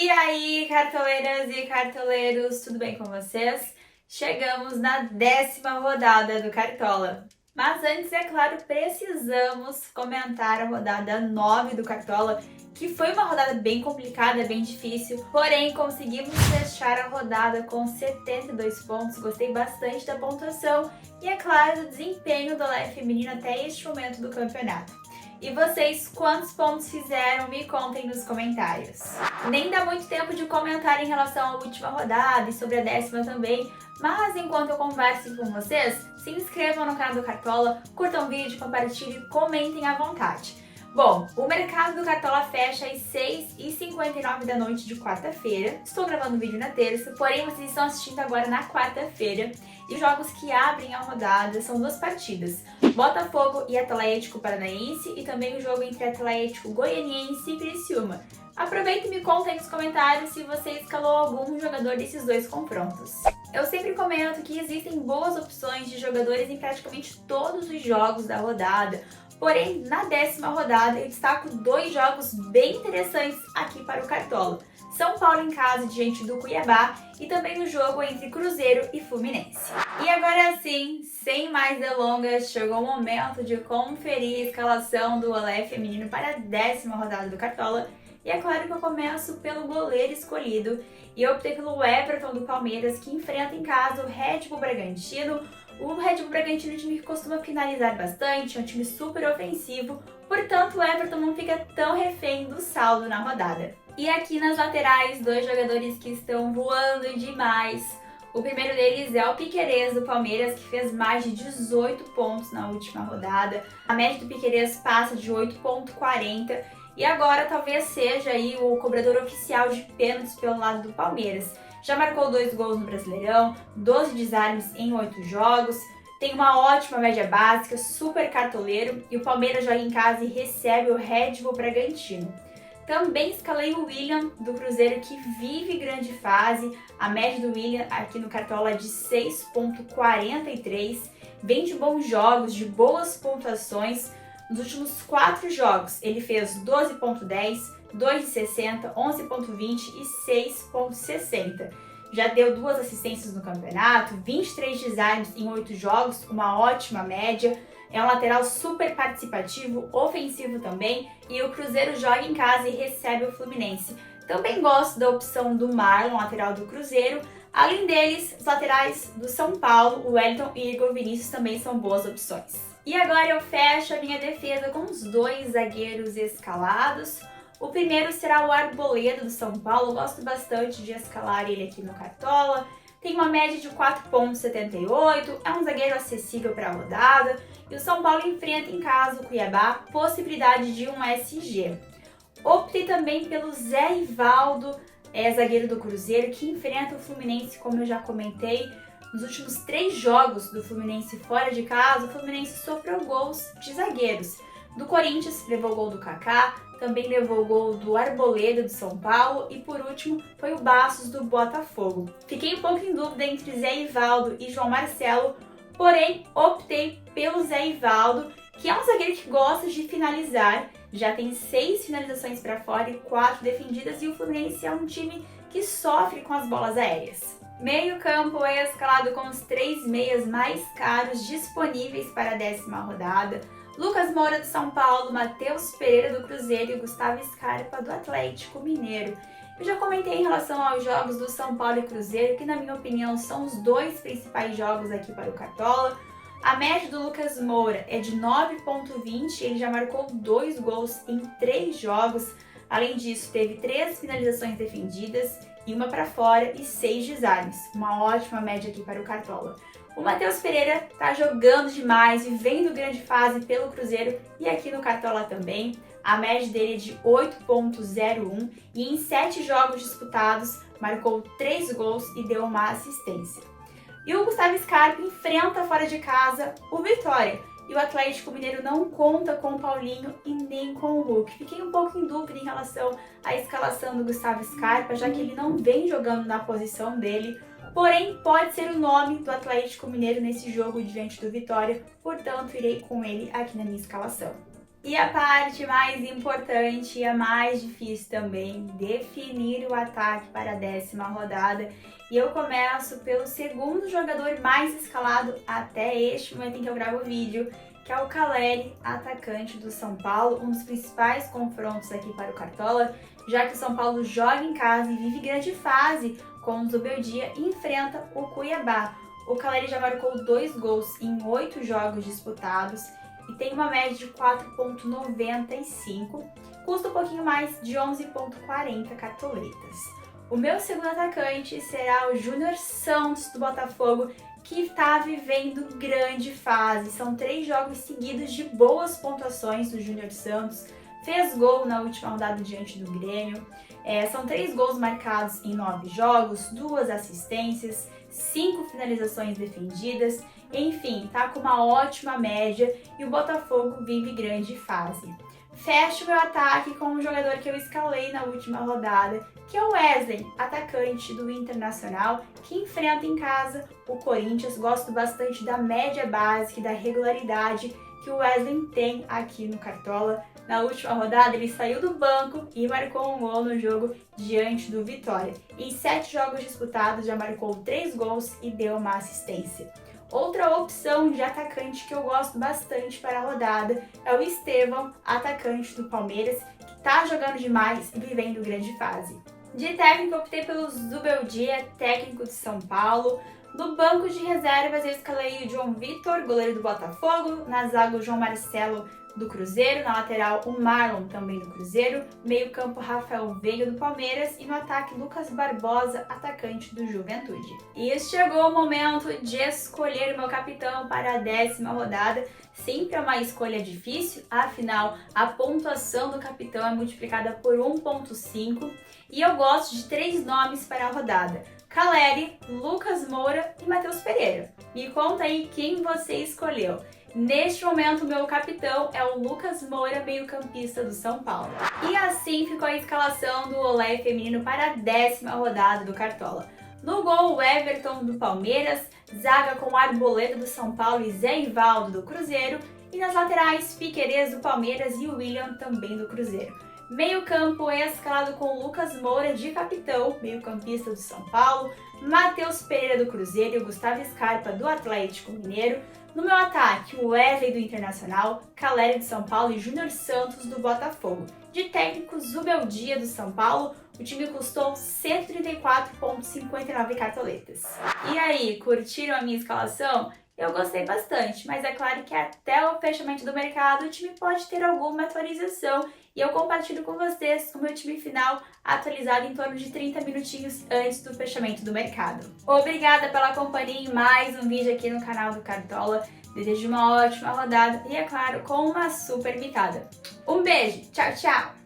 E aí, cartoleiras e cartoleiros, tudo bem com vocês? Chegamos na 10ª rodada do Cartola. Mas antes, é claro, precisamos comentar a rodada 9 do Cartola, que foi uma rodada bem complicada, bem difícil, porém conseguimos fechar a rodada com 72 pontos, gostei bastante da pontuação e, é claro, do desempenho do LF feminino até este momento do campeonato. E vocês, quantos pontos fizeram? Me contem nos comentários. Nem dá muito tempo de comentar em relação à última rodada e sobre a 10ª também, mas enquanto eu converso com vocês, se inscrevam no canal do Cartola, curtam o vídeo, compartilhem e comentem à vontade. Bom, o mercado do Cartola fecha às 6h59 da noite de quarta-feira. Estou gravando o vídeo na terça, porém vocês estão assistindo agora na quarta-feira. E os jogos que abrem a rodada são duas partidas: Botafogo e Atlético Paranaense e também o jogo entre Atlético Goianiense e Criciúma. Aproveita e me conta aí nos comentários se você escalou algum jogador desses dois confrontos. Eu sempre comento que existem boas opções de jogadores em praticamente todos os jogos da rodada. Porém, na 10ª rodada, eu destaco dois jogos bem interessantes aqui para o Cartola. São Paulo em casa diante do Cuiabá e também o jogo entre Cruzeiro e Fluminense. E agora sim, sem mais delongas, chegou o momento de conferir a escalação do LF feminino para a 10ª rodada do Cartola. E é claro que eu começo pelo goleiro escolhido e eu optei pelo Everton do Palmeiras, que enfrenta em casa o Red Bull Bragantino. O Red Bull Bragantino é um time que costuma finalizar bastante, é um time super ofensivo, portanto o Everton não fica tão refém do saldo na rodada. E aqui nas laterais, dois jogadores que estão voando demais. O primeiro deles é o Piquerez do Palmeiras, que fez mais de 18 pontos na última rodada. A média do Piquerez passa de 8,40 e agora talvez seja aí o cobrador oficial de pênaltis pelo lado do Palmeiras. Já marcou 2 gols no Brasileirão, 12 desarmes em 8 jogos, tem uma ótima média básica, super cartoleiro e o Palmeiras joga em casa e recebe o Red Bull Bragantino. Também escalei o William do Cruzeiro, que vive grande fase. A média do William aqui no Cartola é de 6,43, vem de bons jogos, de boas pontuações. Nos últimos 4 jogos ele fez 12,10, 2,60, 11,20 e 6,60. Já deu 2 assistências no campeonato, 23 desarmes em 8 jogos, uma ótima média. É um lateral super participativo, ofensivo também, e o Cruzeiro joga em casa e recebe o Fluminense. Também gosto da opção do Marlon, lateral do Cruzeiro. Além deles, os laterais do São Paulo, o Wellington e Igor Vinícius também são boas opções. E agora eu fecho a minha defesa com os dois zagueiros escalados. O primeiro será o Arboleda do São Paulo, eu gosto bastante de escalar ele aqui no Cartola. Tem uma média de 4,78, é um zagueiro acessível para a rodada. E o São Paulo enfrenta em casa o Cuiabá, possibilidade de um SG. Optei também pelo Zé Rivaldo, zagueiro do Cruzeiro, que enfrenta o Fluminense, como eu já comentei. Nos últimos 3 jogos do Fluminense fora de casa, o Fluminense sofreu gols de zagueiros. Do Corinthians, levou o gol do Kaká, também levou o gol do Arboleda do São Paulo e, por último, foi o Bastos do Botafogo. Fiquei um pouco em dúvida entre Zé Rivaldo e João Marcelo, porém optei pelo Zé Rivaldo, que é um zagueiro que gosta de finalizar, já tem 6 finalizações para fora e 4 defendidas, e o Fluminense é um time que sofre com as bolas aéreas. Meio campo é escalado com os 3 meias mais caros disponíveis para a 10ª rodada. Lucas Moura do São Paulo, Matheus Pereira do Cruzeiro e Gustavo Scarpa do Atlético Mineiro. Eu já comentei em relação aos jogos do São Paulo e Cruzeiro, que na minha opinião são os 2 principais jogos aqui para o Cartola. A média do Lucas Moura é de 9,20, ele já marcou 2 gols em 3 jogos. Além disso, teve 3 finalizações defendidas e 1 para fora e 6 desarmes. Uma ótima média aqui para o Cartola. O Matheus Pereira tá jogando demais, vivendo grande fase pelo Cruzeiro e aqui no Cartola também. A média dele é de 8,01 e em 7 jogos disputados marcou 3 gols e deu uma assistência. E o Gustavo Scarpa enfrenta fora de casa o Vitória. E o Atlético Mineiro não conta com o Paulinho e nem com o Hulk. Fiquei um pouco em dúvida em relação à escalação do Gustavo Scarpa, já que ele não vem jogando na posição dele. Porém, pode ser o nome do Atlético Mineiro nesse jogo diante do Vitória, portanto, irei com ele aqui na minha escalação. E a parte mais importante e a mais difícil também, definir o ataque para a 10ª rodada. E eu começo pelo segundo jogador mais escalado até este momento em que eu gravo o vídeo, que é o Caleri, atacante do São Paulo, um dos principais confrontos aqui para o Cartola, já que o São Paulo joga em casa e vive grande fase com o Zubeldia e enfrenta o Cuiabá. O Caleri já marcou 2 gols em 8 jogos disputados e tem uma média de 4,95, custa um pouquinho mais de 11,40 cartoletas. O meu segundo atacante será o Júnior Santos do Botafogo, que está vivendo grande fase. São 3 jogos seguidos de boas pontuações do Júnior Santos, fez gol na última rodada diante do Grêmio. São 3 gols marcados em 9 jogos, 2 assistências, 5 finalizações defendidas, enfim, tá com uma ótima média e o Botafogo vive grande fase. Fecho meu ataque com um jogador que eu escalei na última rodada, que é o Wesley, atacante do Internacional, que enfrenta em casa o Corinthians. Gosto bastante da média básica e da regularidade que o Wesley tem aqui no Cartola. Na última rodada ele saiu do banco e marcou um gol no jogo diante do Vitória. Em 7 jogos disputados já marcou 3 gols e deu uma assistência. Outra opção de atacante que eu gosto bastante para a rodada é o Estevão, atacante do Palmeiras, que está jogando demais e vivendo grande fase. De técnico, eu optei pelo Zubeldia, técnico de São Paulo. No banco de reservas, eu escalei o João Vitor, goleiro do Botafogo. Na zaga, o João Marcelo, do Cruzeiro. Na lateral, o Marlon, também do Cruzeiro. Meio campo, Rafael Veiga, do Palmeiras. E no ataque, Lucas Barbosa, atacante do Juventude. E chegou o momento de escolher o meu capitão para a 10ª rodada. Sempre é uma escolha difícil, afinal, a pontuação do capitão é multiplicada por 1,5. E eu gosto de 3 nomes para a rodada: Caleri, Lucas Moura e Matheus Pereira. Me conta aí quem você escolheu. Neste momento, o meu capitão é o Lucas Moura, meio-campista do São Paulo. E assim ficou a escalação do Olé feminino para a 10ª rodada do Cartola. No gol, o Everton do Palmeiras, zaga com Arboleda do São Paulo e Zé Ivaldo do Cruzeiro, e nas laterais, Piquerez do Palmeiras e William também do Cruzeiro. Meio campo é escalado com Lucas Moura de capitão, meio-campista do São Paulo, Matheus Pereira do Cruzeiro e Gustavo Scarpa do Atlético Mineiro. No meu ataque, o Wesley do Internacional, Caleri do São Paulo e Júnior Santos do Botafogo. De técnico, Zubeldia do São Paulo, o time custou 134,59 cartoletas. E aí, curtiram a minha escalação? Eu gostei bastante, mas é claro que até o fechamento do mercado o time pode ter alguma atualização e eu compartilho com vocês o meu time final atualizado em torno de 30 minutinhos antes do fechamento do mercado. Obrigada pela companhia em mais um vídeo aqui no canal do Cartola. Desejo uma ótima rodada e, é claro, com uma super picada. Um beijo, tchau, tchau!